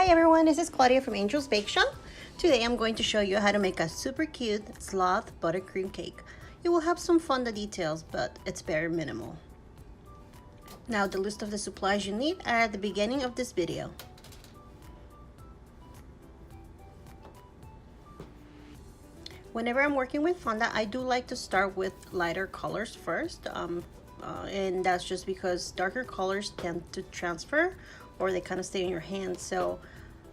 Hi everyone, this is Claudia from Angel's Bake Shop. Today I'm going to show you how to make a super cute sloth buttercream cake. You will have some fondant details, but it's very minimal. Now the list of the supplies you need are at the beginning of this video. Whenever I'm working with fondant, I do like to start with lighter colors first, and that's just because darker colors tend to transfer or they kind of stay in your hand. So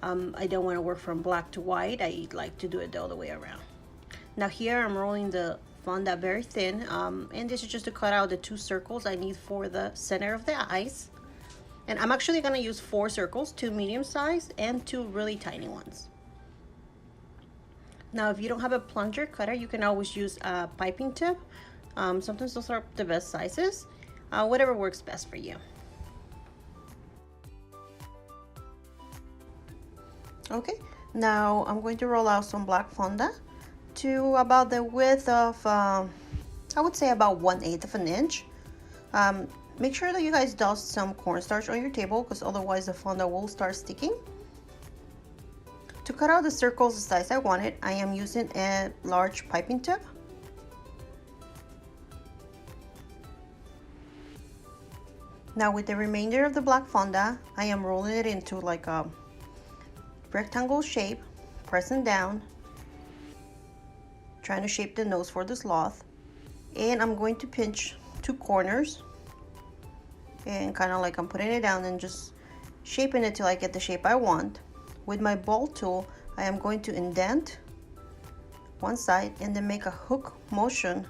I don't want to work from black to white. I like to do it the other way around. Now here I'm rolling the fondant very thin, and this is just to cut out the 2 circles I need for the center of the eyes. And I'm actually going to use 4 circles, 2 medium sized and 2 really tiny ones. Now if you don't have a plunger cutter, you can always use a piping tip. Sometimes those are the best sizes, whatever works best for you. Okay, now I'm going to roll out some black fondant to about the width of, I would say about 1/8 of an inch. Make sure that you guys dust some cornstarch on your table, because otherwise the fondant will start sticking. To cut out the circles the size I wanted, I am using a large piping tip. Now with the remainder of the black fondant, I am rolling it into like a rectangle shape, pressing down, trying to shape the nose for the sloth. And I'm going to pinch 2 corners and kind of like I'm putting it down and just shaping it till I get the shape I want. With my ball tool, I am going to indent one side and then make a hook motion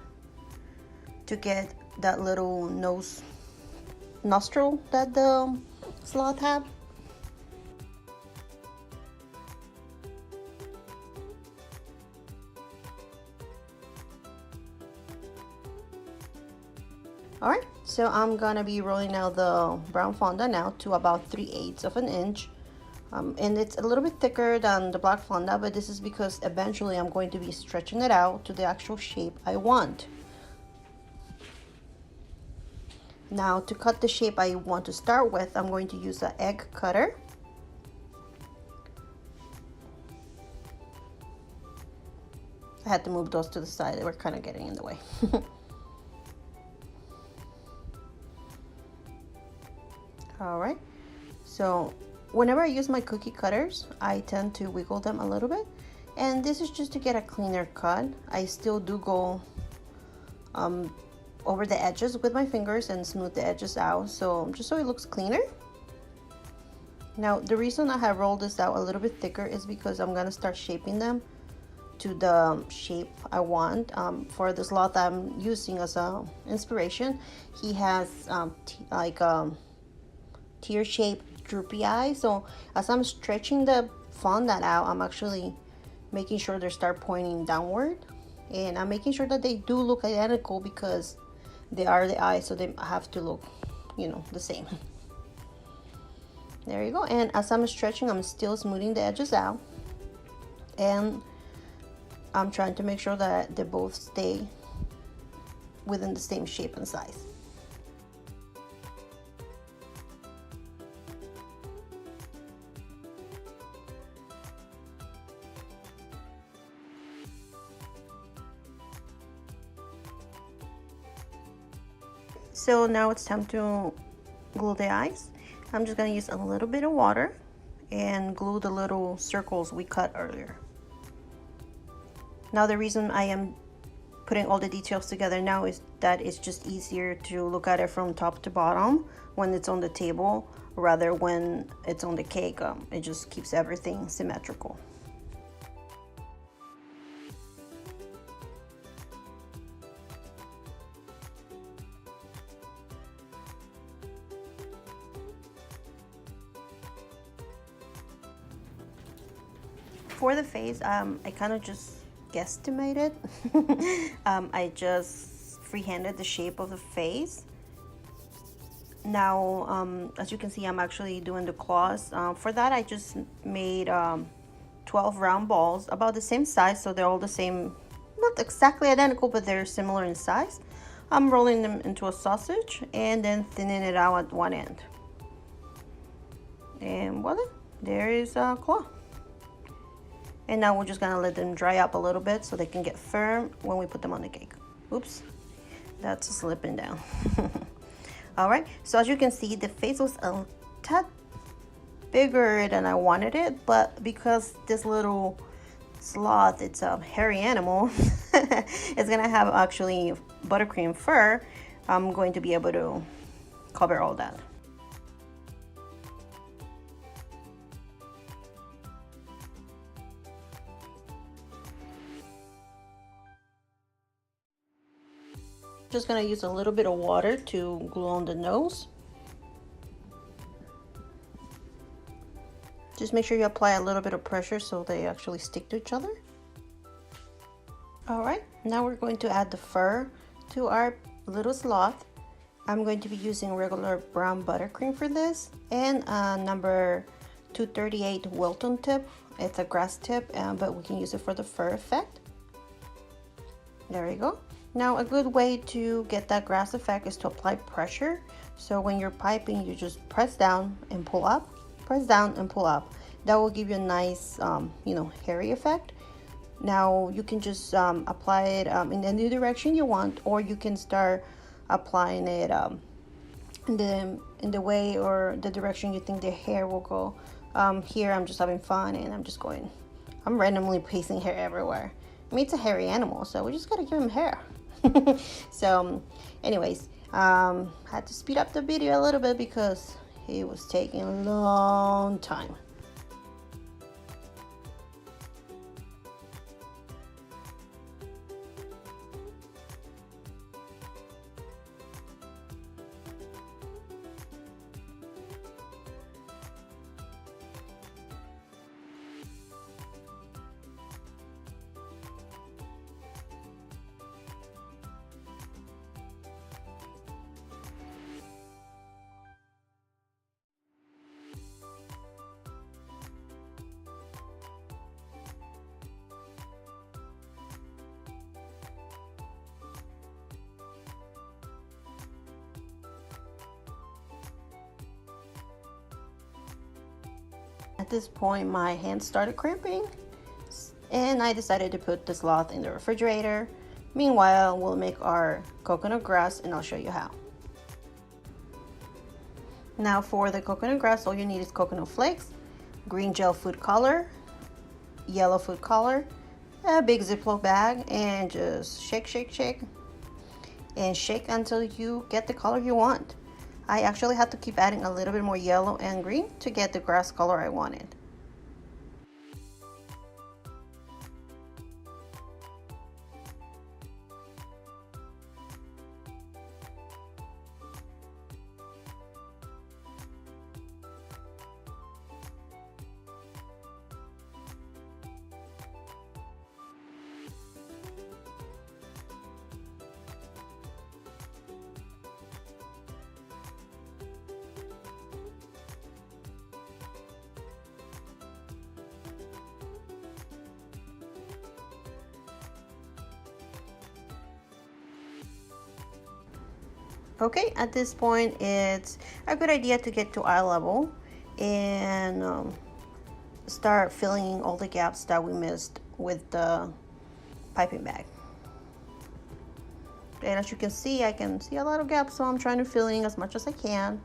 to get that little nostril that the sloth have. Alright, so I'm gonna be rolling out the brown fondant now to about 3/8 of an inch. And it's a little bit thicker than the black fondant, but this is because eventually I'm going to be stretching it out to the actual shape I want. Now to cut the shape I want to start with, I'm going to use an egg cutter. I had to move those to the side, they were kind of getting in the way. Alright, so whenever I use my cookie cutters, I tend to wiggle them a little bit, and this is just to get a cleaner cut. I still do go over the edges with my fingers and smooth the edges out, so just so it looks cleaner. Now the reason I have rolled this out a little bit thicker is because I'm gonna start shaping them to the shape I want. For the sloth I'm using as a inspiration, he has tear-shaped droopy eyes. So as I'm stretching the fondant out, I'm actually making sure they start pointing downward, and I'm making sure that they do look identical because they are the eyes, so they have to look, you know, the same. There you go. And as I'm stretching, I'm still smoothing the edges out, and I'm trying to make sure that they both stay within the same shape and size. So now it's time to glue the eyes. I'm just going to use a little bit of water and glue the little circles we cut earlier. Now the reason I am putting all the details together now is that it's just easier to look at it from top to bottom when it's on the table, rather when it's on the cake. It just keeps everything symmetrical. For the face, I kind of just guesstimated. I just freehanded the shape of the face. Now, as you can see, I'm actually doing the claws. For that, I just made 12 round balls, about the same size, so they're all the same, not exactly identical, but they're similar in size. I'm rolling them into a sausage and then thinning it out at one end. And voila, there is a claw. And now we're just gonna let them dry up a little bit so they can get firm when we put them on the cake. Oops, that's slipping down. All right, so as you can see, the face was a tad bigger than I wanted it, but because this little sloth, it's a hairy animal, it's gonna have actually buttercream fur, I'm going to be able to cover all that. Just gonna use a little bit of water to glue on the nose. Just make sure you apply a little bit of pressure so they actually stick to each other. All right, now we're going to add the fur to our little sloth. I'm going to be using regular brown buttercream for this, and number 238 Wilton tip. It's a grass tip, but we can use it for the fur effect. There we go. Now a good way to get that grass effect is to apply pressure. So when you're piping, you just press down and pull up, press down and pull up. That will give you a nice, hairy effect. Now you can just apply it in any direction you want, or you can start applying it in the way or the direction you think the hair will go. Here I'm just having fun and I'm randomly placing hair everywhere. I mean, it's a hairy animal, so we just gotta give him hair. So anyways, had to speed up the video a little bit because it was taking a long time. At this point, my hands started cramping, and I decided to put the sloth in the refrigerator. Meanwhile, we'll make our coconut grass, and I'll show you how. Now for the coconut grass, all you need is coconut flakes, green gel food color, yellow food color, a big Ziploc bag, and just shake, shake, shake, and shake until you get the color you want. I actually had to keep adding a little bit more yellow and green to get the grass color I wanted. Okay, at this point, it's a good idea to get to eye level and start filling in all the gaps that we missed with the piping bag. And as you can see, I can see a lot of gaps, so I'm trying to fill in as much as I can.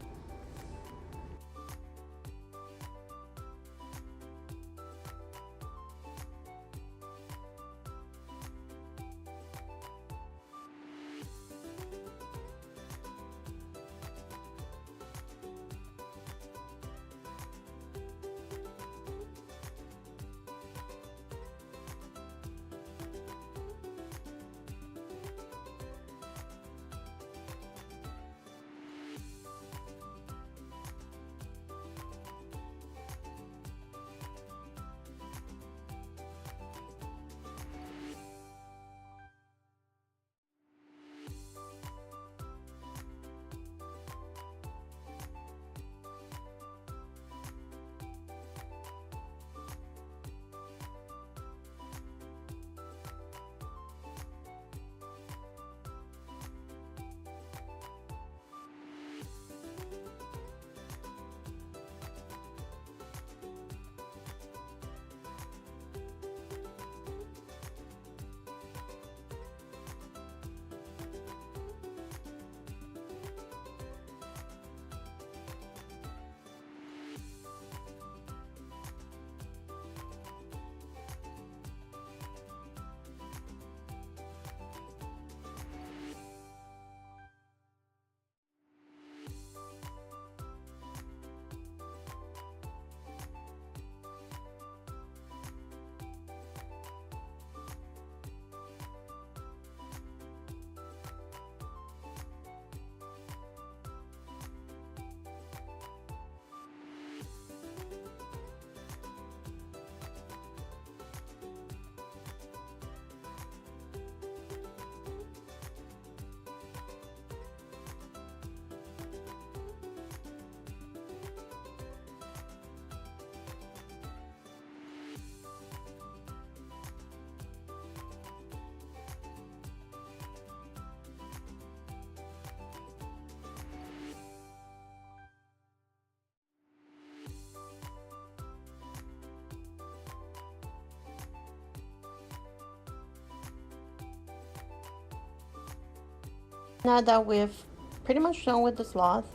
Now that we've pretty much done with the sloth,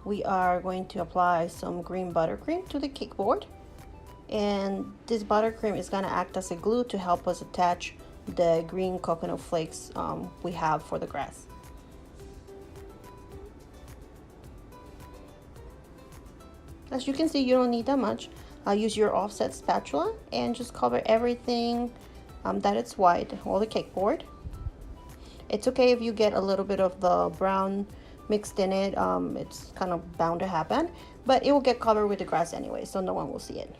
we are going to apply some green buttercream to the cake board. And this buttercream is going to act as a glue to help us attach the green coconut flakes we have for the grass. As you can see, you don't need that much. Use your offset spatula and just cover everything that it's white, all the cake board. It's okay if you get a little bit of the brown mixed in it. It's kind of bound to happen, but it will get covered with the grass anyway, so no one will see it.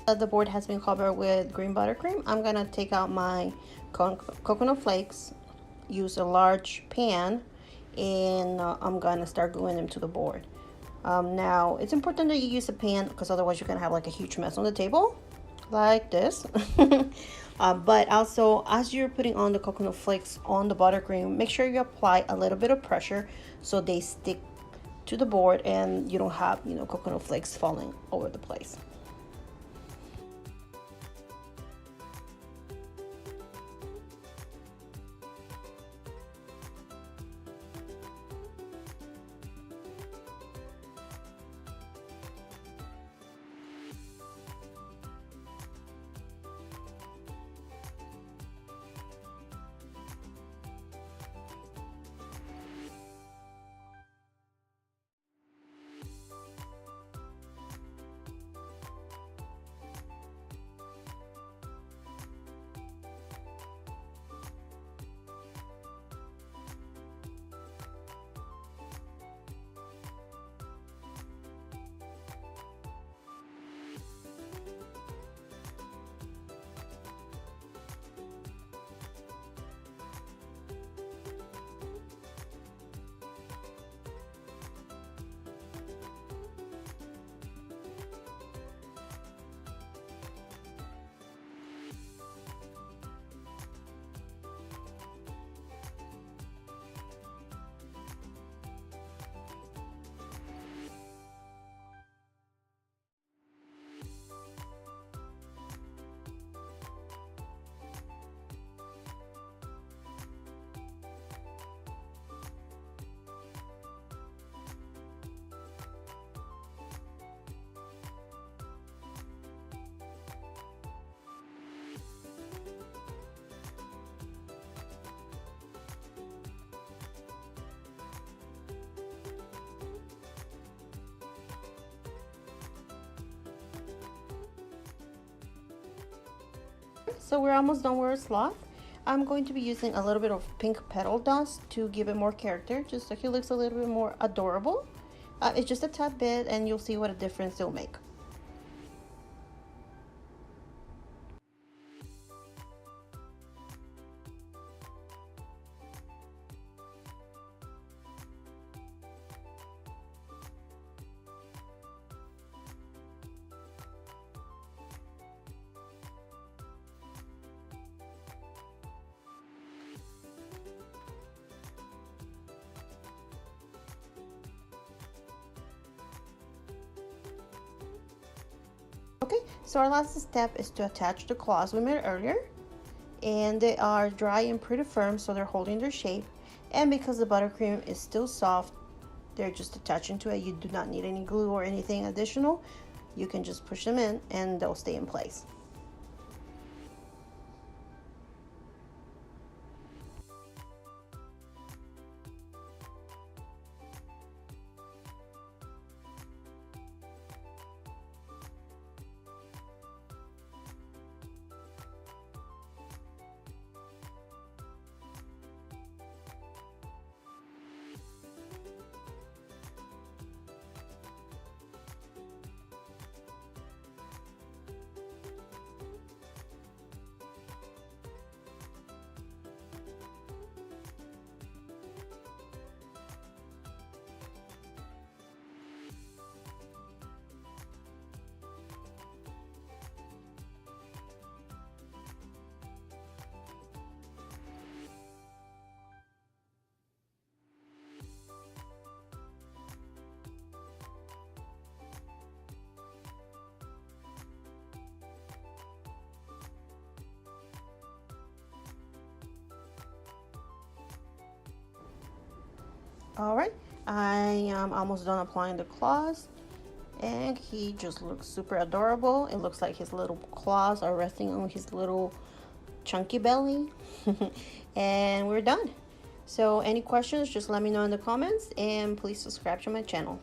The board has been covered with green buttercream. I'm gonna take out my coconut flakes, use a large pan, and I'm gonna start gluing them to the board. Now it's important that you use a pan because otherwise you're gonna have like a huge mess on the table like this. But also, as you're putting on the coconut flakes on the buttercream, make sure you apply a little bit of pressure so they stick to the board and you don't have, coconut flakes falling over the place. So we're almost done with our sloth. I'm going to be using a little bit of pink petal dust to give it more character, just so he looks a little bit more adorable. It's just a tad bit and you'll see what a difference it'll make. Okay, so our last step is to attach the claws we made earlier, and they are dry and pretty firm, so they're holding their shape. And because the buttercream is still soft, they're just attaching to it. You do not need any glue or anything additional. You can just push them in and they'll stay in place. All right, I am almost done applying the claws, and he just looks super adorable. It looks like his little claws are resting on his little chunky belly. And we're done. So any questions, just let me know in the comments, and please subscribe to my channel.